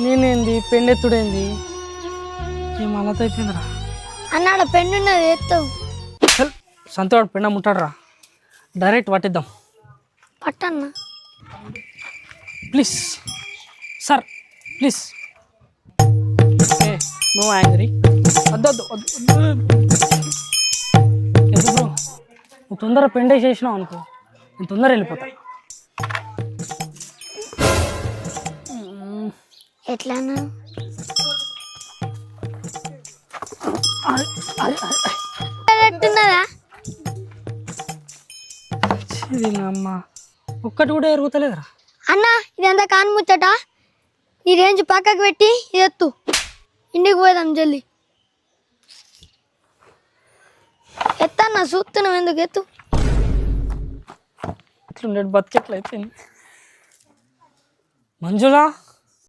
నేనేంది పెండెత్తుడేంది ఏం అలత అయిపోయిందిరా. అన్నాడు పెన్నున్నది ఎత్తావు చల్ సంతోడు పెండ ముట్టాడురా, డైరెక్ట్ పట్టిద్దాం. పట్టన్న please sir please. Okay no angry. వద్దు వద్దు వద్దు ఎందుకు బ్రో, నువ్వు తొందర పెండే చేసినావు అనుకో, నేను తొందర వెళ్ళిపోతా. ఎట్లానా ఎట్టున్నదా అమ్మ ఒక్కటి కూడా ఎరుగుతలేదురా. అన్న ఇదంతా కాని ముచ్చట, ఈ రేంజ్ పక్కకు పెట్టి ఇది ఎత్తు, ఇంటికి పోదాం జల్ది. ఎత్తన్న చూస్తున్నాం ఎందుకు, ఎత్తు. ఇట్లుండే బతికెట్లయిపోయింది. మంజులా